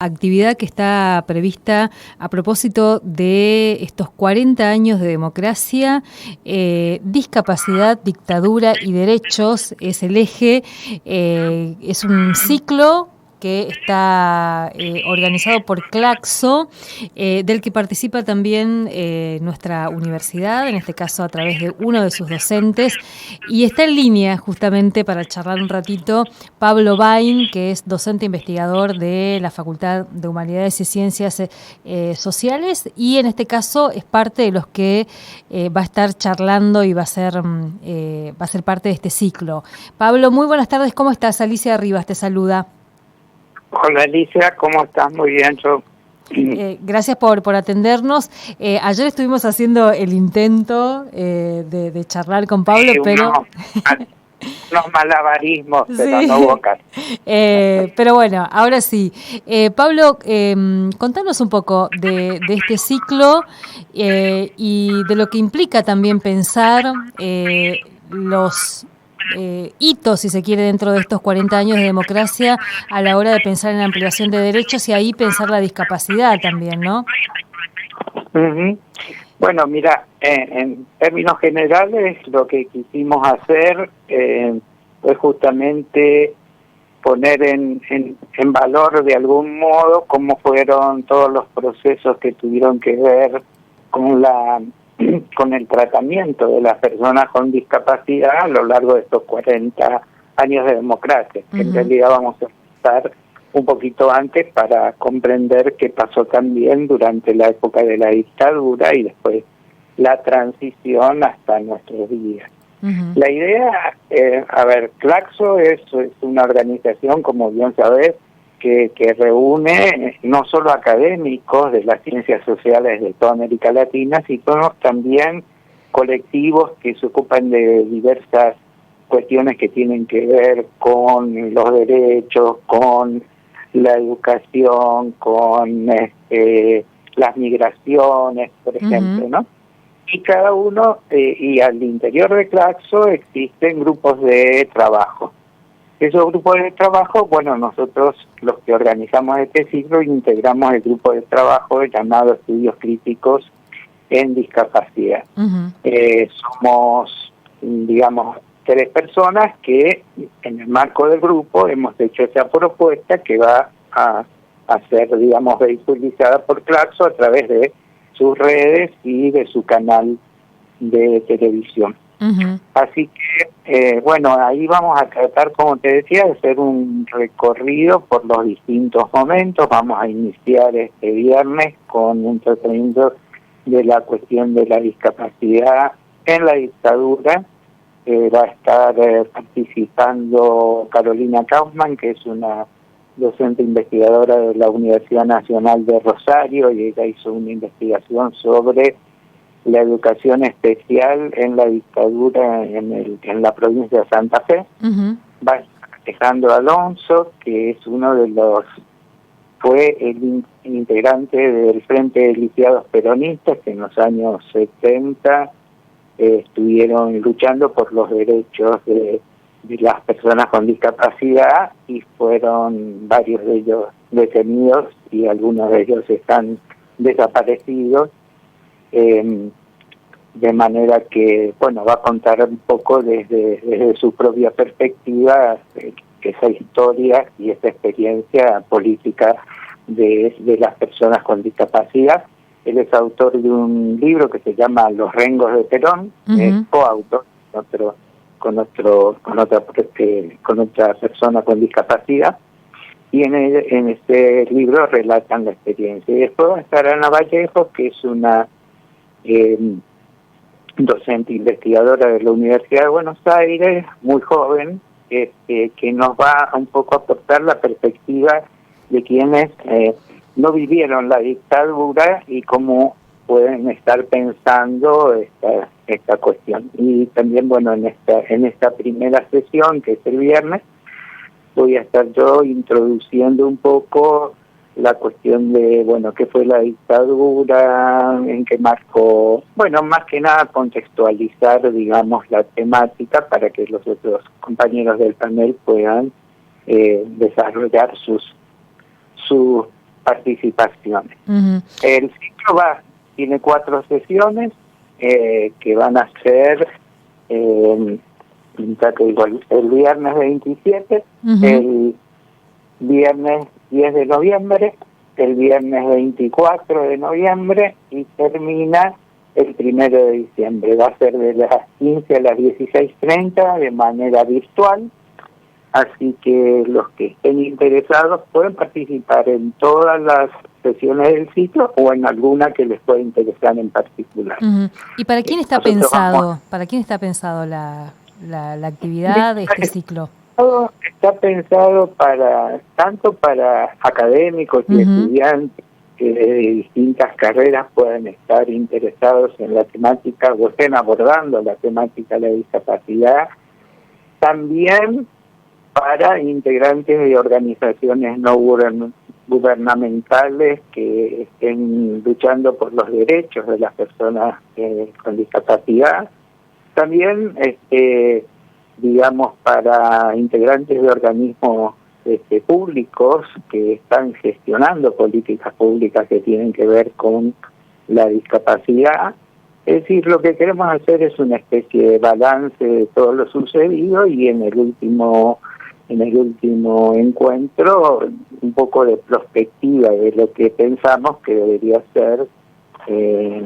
Actividad que está prevista a propósito de estos 40 años de democracia, discapacidad, dictadura y derechos es el eje, es un ciclo que está organizado por Claxo, del que participa también nuestra universidad, en este caso a través de uno de sus docentes, y está en línea justamente para charlar un ratito Pablo Bain, que es docente investigador de la Facultad de Humanidades y Ciencias Sociales, y en este caso es parte de los que va a estar charlando y va a ser parte de este ciclo. Pablo, muy buenas tardes, ¿cómo estás? Alicia Rivas te saluda. Hola Alicia, ¿cómo estás? Muy bien, yo. Gracias por atendernos. Ayer estuvimos haciendo el intento de charlar con Pablo, pero... unos malabarismos, pero sí. no hubo caso. Pero bueno, ahora sí. Pablo, contanos un poco de este ciclo y de lo que implica también pensar los hitos, si se quiere, dentro de estos 40 años de democracia a la hora de pensar en la ampliación de derechos y ahí pensar la discapacidad también, ¿no? Uh-huh. Bueno, mira, en términos generales lo que quisimos hacer fue justamente poner en valor de algún modo cómo fueron todos los procesos que tuvieron que ver con el tratamiento de las personas con discapacidad a lo largo de estos 40 años de democracia. Uh-huh. En realidad vamos a empezar un poquito antes para comprender qué pasó también durante la época de la dictadura y después la transición hasta nuestros días. Uh-huh. La idea, Claxo es una organización, como bien sabés, que reúne no solo académicos de las ciencias sociales de toda América Latina, sino también colectivos que se ocupan de diversas cuestiones que tienen que ver con los derechos, con la educación, con las migraciones, por ejemplo, ¿no? Y cada uno, y al interior de Claxo existen grupos de trabajo. Esos grupos de trabajo, bueno, nosotros los que organizamos este ciclo integramos el grupo de trabajo llamado Estudios Críticos en Discapacidad. Uh-huh. Somos, digamos, 3 personas que en el marco del grupo hemos hecho esa propuesta que va a ser, digamos, vehiculizada por Claxo a través de sus redes y de su canal de televisión. Uh-huh. Así que, bueno, ahí vamos a tratar, como te decía, de hacer un recorrido por los distintos momentos. Vamos a iniciar este viernes con un tratamiento de la cuestión de la discapacidad en la dictadura. Va a estar participando Carolina Kaufman, que es una docente investigadora de la Universidad Nacional de Rosario, y ella hizo una investigación sobre la educación especial en la dictadura en la provincia de Santa Fe. Uh-huh. Va a estar Alejandro Alonso, que es fue el integrante del Frente de Lisiados Peronistas, que en los años 70 estuvieron luchando por los derechos de las personas con discapacidad, y fueron varios de ellos detenidos y algunos de ellos están desaparecidos. De manera que, bueno, va a contar un poco desde su propia perspectiva esa historia y esa experiencia política de las personas con discapacidad. Él es autor de un libro que se llama Los Rengos de Perón, uh-huh. Coautor con otra persona con discapacidad, y en este libro relatan la experiencia. Y después va a estar Ana Vallejo, que es una docente investigadora de la Universidad de Buenos Aires, muy joven, que nos va un poco a aportar la perspectiva de quienes no vivieron la dictadura y cómo pueden estar pensando esta cuestión. Y también, bueno, en esta primera sesión, que es el viernes, voy a estar yo introduciendo un poco la cuestión de, bueno, qué fue la dictadura, en qué marco, bueno, más que nada contextualizar, digamos, la temática para que los otros compañeros del panel puedan desarrollar sus participaciones. Uh-huh. El ciclo tiene 4 sesiones que van a ser el viernes 27, uh-huh, el viernes 10 de noviembre, el viernes 24 de noviembre y termina el 1 de diciembre. Va a ser de las 15 a las 16:30 de manera virtual, así que los que estén interesados pueden participar en todas las sesiones del ciclo o en alguna que les pueda interesar en particular. Uh-huh. ¿Y para quién está pensado? ¿Para quién está pensado la actividad de este ciclo? Todo está pensado tanto para académicos y estudiantes que de distintas carreras puedan estar interesados en la temática o estén abordando la temática de la discapacidad, también para integrantes de organizaciones no gubernamentales que estén luchando por los derechos de las personas con discapacidad, también digamos para integrantes de organismos públicos que están gestionando políticas públicas que tienen que ver con la discapacidad. Es decir, lo que queremos hacer es una especie de balance de todo lo sucedido y en el último encuentro un poco de perspectiva de lo que pensamos que debería ser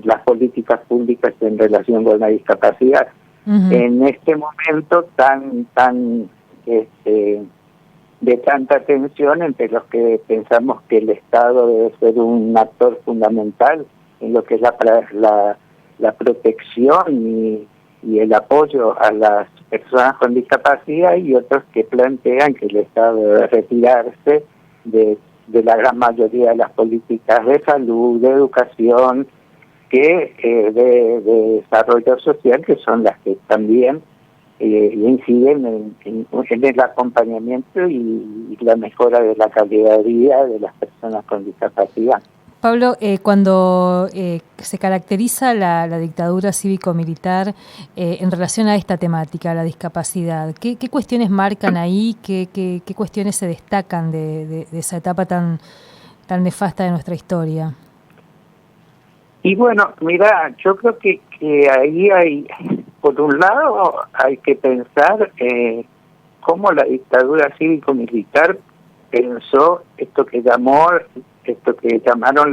las políticas públicas en relación con la discapacidad. Uh-huh. En este momento tan de tanta tensión entre los que pensamos que el Estado debe ser un actor fundamental en lo que es la protección y el apoyo a las personas con discapacidad, y otros que plantean que el Estado debe retirarse de la gran mayoría de las políticas de salud, de educación, de desarrollo social, que son las que también inciden en el acompañamiento y la mejora de la calidad de vida de las personas con discapacidad. Pablo, cuando se caracteriza la dictadura cívico-militar en relación a esta temática, la discapacidad, ¿qué cuestiones marcan ahí? ¿Qué cuestiones se destacan de esa etapa tan nefasta de nuestra historia? Y bueno, mira, yo creo que ahí hay, por un lado, hay que pensar cómo la dictadura cívico-militar pensó esto que llamaron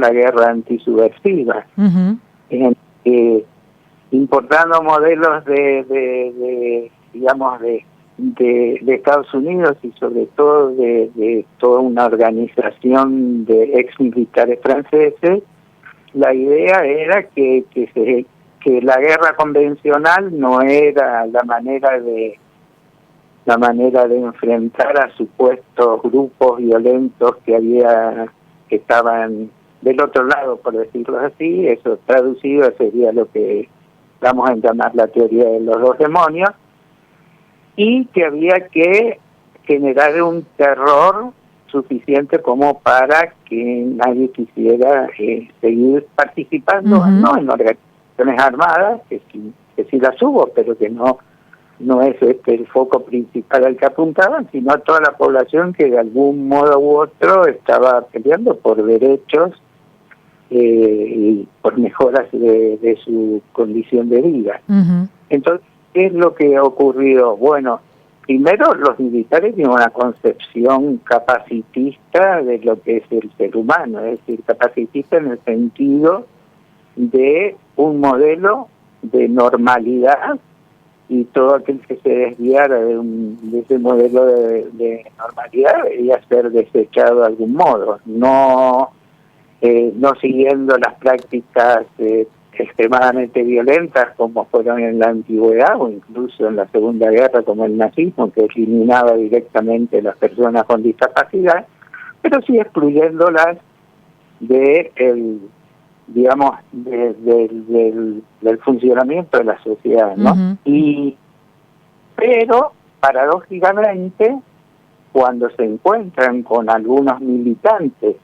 la guerra antisubversiva, uh-huh, importando modelos de Estados Unidos y sobre todo de toda una organización de exmilitares franceses. La idea era que la guerra convencional no era la manera de enfrentar a supuestos grupos violentos que estaban del otro lado, por decirlo así. Eso traducido sería lo que vamos a llamar la teoría de los 2 demonios, y que había que generar un terror suficiente como para que nadie quisiera seguir participando, uh-huh, no en organizaciones armadas, que sí las hubo, pero que no es el foco principal al que apuntaban, sino a toda la población que de algún modo u otro estaba peleando por derechos y por mejoras de su condición de vida. Uh-huh. Entonces, ¿qué es lo que ha ocurrido? Bueno, primero, los militares tienen una concepción capacitista de lo que es el ser humano, es decir, capacitista en el sentido de un modelo de normalidad, y todo aquel que se desviara de ese modelo de normalidad debería ser desechado de algún modo, no siguiendo las prácticas extremadamente violentas como fueron en la antigüedad o incluso en la Segunda Guerra, como el nazismo, que eliminaba directamente a las personas con discapacidad, pero sí excluyéndolas del funcionamiento de la sociedad, ¿no? Uh-huh. Pero paradójicamente, cuando se encuentran con algunos militantes,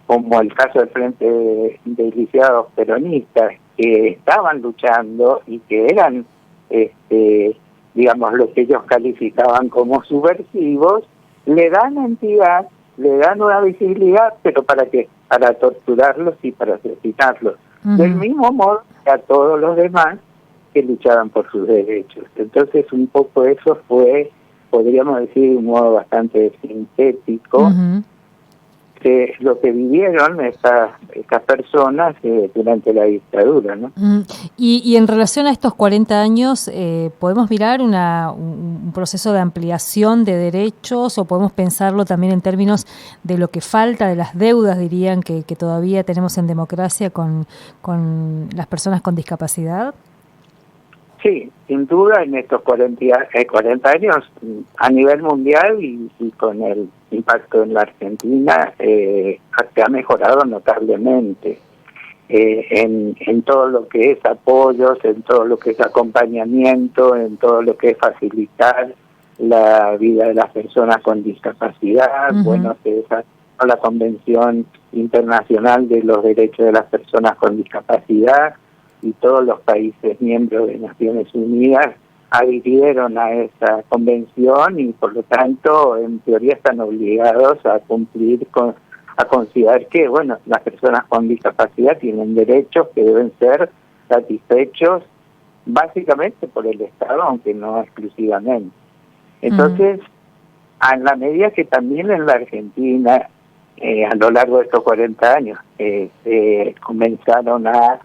como el caso del Frente de Lisiados Peronistas, que estaban luchando y que eran, lo que ellos calificaban como subversivos, le dan entidad le dan una visibilidad, pero ¿para qué? Para torturarlos y para asesinarlos. Del mismo modo que a todos los demás que luchaban por sus derechos. Entonces, un poco eso fue, podríamos decir de un modo bastante sintético, lo que vivieron estas personas durante la dictadura, ¿no? Y en relación a estos 40 años, ¿podemos mirar un proceso de ampliación de derechos o podemos pensarlo también en términos de lo que falta, de las deudas, dirían, que todavía tenemos en democracia con las personas con discapacidad? Sí, sin duda en estos 40 años a nivel mundial y con el impacto en la Argentina se ha mejorado notablemente en todo lo que es apoyos, en todo lo que es acompañamiento, en todo lo que es facilitar la vida de las personas con discapacidad. Bueno, se desarrolló la Convención Internacional de los Derechos de las Personas con Discapacidad, y todos los países miembros de Naciones Unidas adhirieron a esa convención y por lo tanto en teoría están obligados a cumplir a considerar que bueno, las personas con discapacidad tienen derechos que deben ser satisfechos básicamente por el Estado, aunque no exclusivamente. Entonces, a la medida que también en la Argentina a lo largo de estos 40 años comenzaron a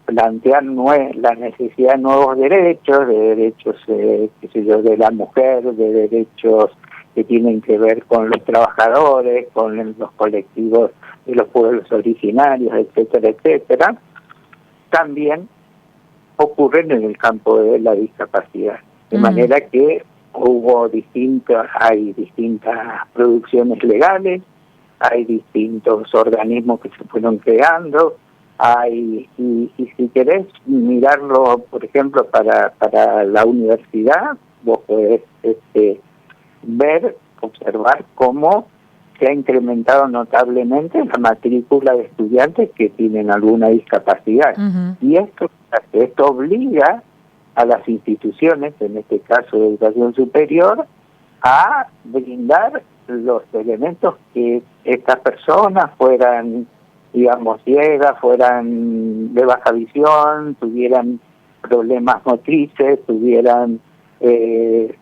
plantear la necesidad de nuevos derechos, de derechos, qué sé yo, de la mujer, de derechos que tienen que ver con los trabajadores, con los colectivos de los pueblos originarios, etcétera, etcétera, también ocurren en el campo de la discapacidad. De manera que hay distintas producciones legales, hay distintos organismos que se fueron creando, y si querés mirarlo, por ejemplo, para la universidad, vos podés observar cómo se ha incrementado notablemente la matrícula de estudiantes que tienen alguna discapacidad. Y esto obliga a las instituciones, en este caso de educación superior, a brindar los elementos que estas personas fueran, digamos, ciegas, fueran de baja visión, tuvieran problemas motrices, tuvieran,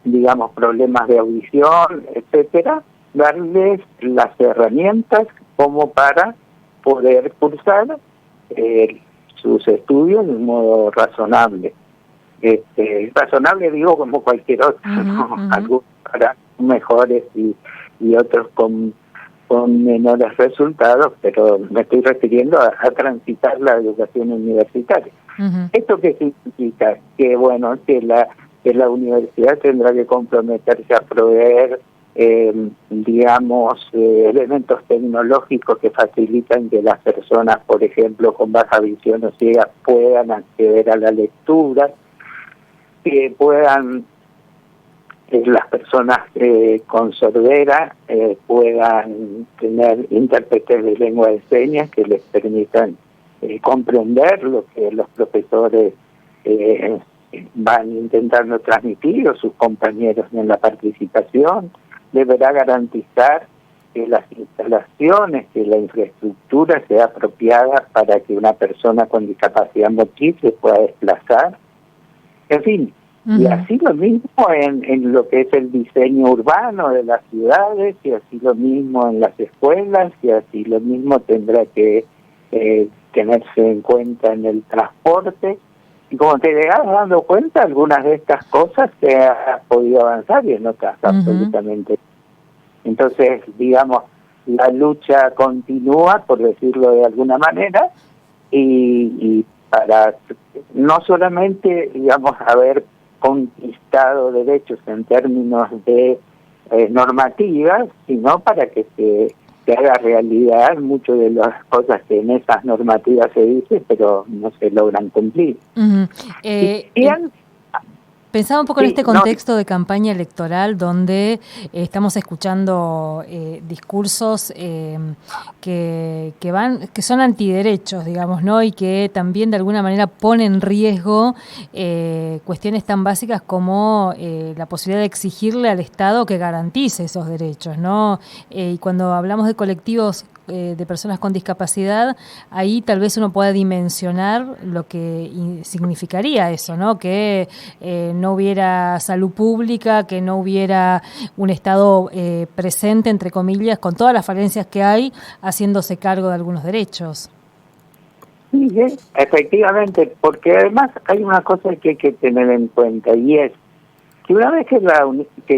digamos, problemas de audición, etcétera, darles las herramientas como para poder cursar sus estudios de un modo razonable. Razonable digo como cualquier otro, ¿no? Algunos para mejores y otros con menores resultados, pero me estoy refiriendo a transitar la educación universitaria. ¿Esto qué significa? Que bueno, que la universidad tendrá que comprometerse a proveer digamos, elementos tecnológicos que facilitan que las personas, por ejemplo, con baja visión o ciega, puedan acceder a la lectura, que puedan las personas con sordera puedan tener intérpretes de lengua de señas que les permitan comprender lo que los profesores van intentando transmitir o sus compañeros en la participación. Deberá garantizar que las instalaciones, que la infraestructura sea apropiada para que una persona con discapacidad motriz se pueda desplazar. En fin, y así lo mismo en lo que es el diseño urbano de las ciudades, y así lo mismo en las escuelas, y así lo mismo tendrá que tenerse en cuenta en el transporte. Y como te vas dando cuenta, algunas de estas cosas se ha podido avanzar y en otras absolutamente. Entonces, digamos, la lucha continúa, por decirlo de alguna manera, y para no solamente, digamos, haber conquistado derechos en términos de normativas, sino para que se haga realidad muchas de las cosas que en esas normativas se dicen, pero no se logran cumplir. Pensaba un poco en este contexto de campaña electoral donde estamos escuchando discursos que son antiderechos, digamos, ¿no? Y que también de alguna manera ponen en riesgo cuestiones tan básicas como la posibilidad de exigirle al Estado que garantice esos derechos, ¿no? Y cuando hablamos de colectivos de personas con discapacidad, ahí tal vez uno pueda dimensionar lo que significaría eso, ¿no? Que no hubiera salud pública, que no hubiera un Estado presente, entre comillas, con todas las falencias que hay, haciéndose cargo de algunos derechos. Sí, efectivamente, porque además hay una cosa que hay que tener en cuenta, y es que una vez que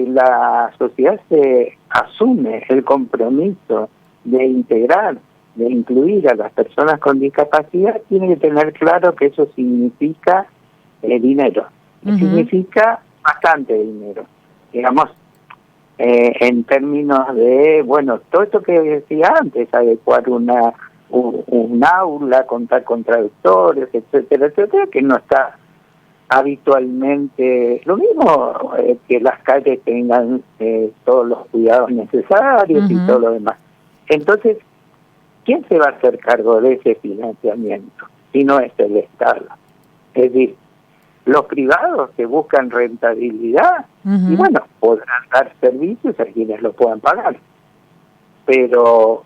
la sociedad se asume el compromiso de integrar, de incluir a las personas con discapacidad, tiene que tener claro que eso significa dinero, significa bastante dinero, digamos, en términos de, bueno, todo esto que decía antes, adecuar un aula, contar con traductores, etcétera, etcétera, que no está habitualmente. Lo mismo que las calles tengan todos los cuidados necesarios y todo lo demás. Entonces, ¿quién se va a hacer cargo de ese financiamiento si no es el Estado? Es decir, los privados que buscan rentabilidad, y bueno, podrán dar servicios a quienes lo puedan pagar. Pero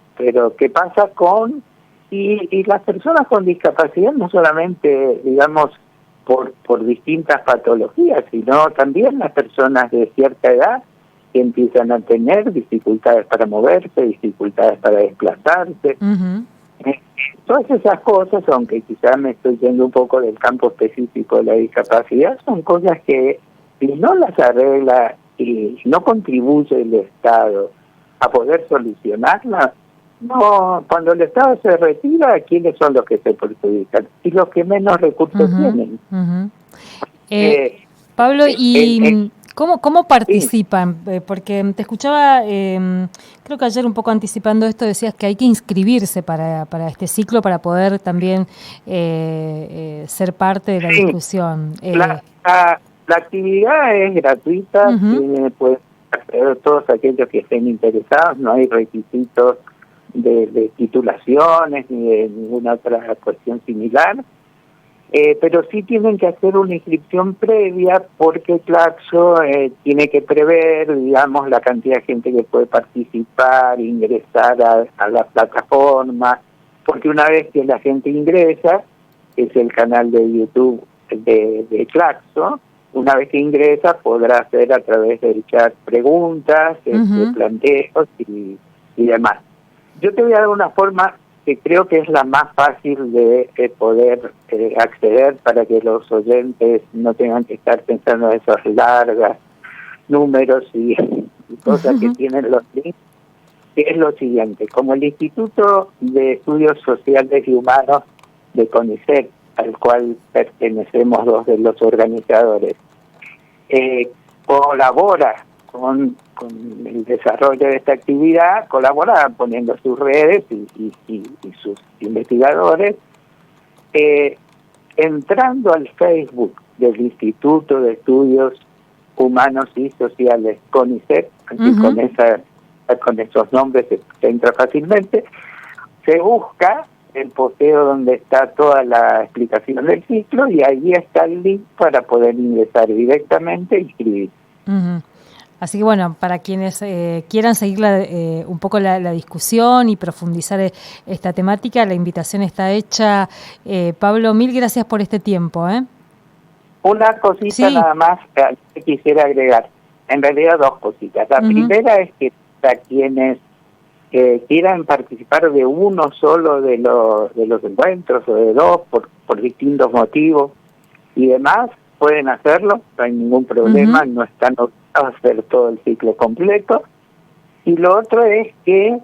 ¿qué pasa con y las personas con discapacidad? No solamente, digamos, por distintas patologías, sino también las personas de cierta edad que empiezan a tener dificultades para moverse, dificultades para desplazarse. Todas esas cosas, aunque quizás me estoy yendo un poco del campo específico de la discapacidad, son cosas que si no las arregla y no contribuye el Estado a poder solucionarlas, no, cuando el Estado se retira, ¿quiénes son los que se perjudican? Y los que menos recursos tienen. Pablo, ¿y cómo participan? Porque te escuchaba, creo que ayer un poco anticipando esto, decías que hay que inscribirse para este ciclo para poder también ser parte de la discusión. La actividad es gratuita, pueden acceder todos aquellos que estén interesados, no hay requisitos de titulaciones ni de ninguna otra cuestión similar, pero sí tienen que hacer una inscripción previa porque Claxo tiene que prever, digamos, la cantidad de gente que puede participar, ingresar a la plataforma, porque una vez que la gente ingresa, es el canal de YouTube de Claxo, una vez que ingresa podrá hacer a través del chat preguntas, planteos y demás. Yo te voy a dar una forma que creo que es la más fácil de poder acceder para que los oyentes no tengan que estar pensando en esos largos números y cosas que tienen los links, que es lo siguiente. Como el Instituto de Estudios Sociales y Humanos de CONICET, al cual pertenecemos dos de los organizadores, colabora con el desarrollo de esta actividad, colabora poniendo sus redes y sus investigadores, entrando al Facebook del Instituto de Estudios Humanos y Sociales CONICET, así con esos nombres se entra fácilmente, se busca el posteo donde está toda la explicación del ciclo y ahí está el link para poder ingresar directamente e inscribir. Así que bueno, para quienes quieran seguir un poco la discusión y profundizar esta temática, la invitación está hecha. Pablo, mil gracias por este tiempo. Una cosita nada más que quisiera agregar, en realidad dos cositas. La primera es que para quienes quieran participar de uno solo de los encuentros o de dos por distintos motivos y demás, pueden hacerlo, no hay ningún problema, no están obligados a hacer todo el ciclo completo. Y lo otro es que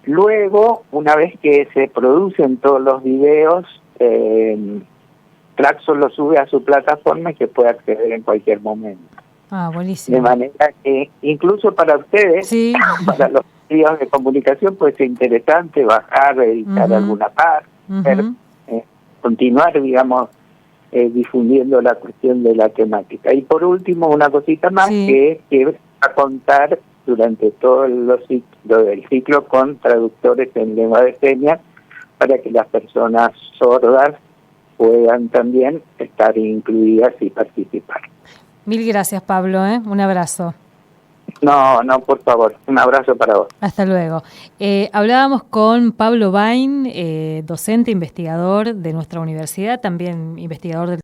luego, una vez que se producen todos los videos, Claxo lo sube a su plataforma y se puede acceder en cualquier momento. Buenísimo. De manera que incluso para ustedes, para los medios de comunicación, puede ser interesante bajar, editar alguna parte, continuar, digamos, difundiendo la cuestión de la temática. Y por último, una cosita más, que va a contar durante todo el ciclo con traductores en lengua de señas para que las personas sordas puedan también estar incluidas y participar. Mil gracias, Pablo, un abrazo. No, por favor, un abrazo para vos. Hasta luego. Hablábamos con Pablo Bain, docente, investigador de nuestra universidad, también investigador del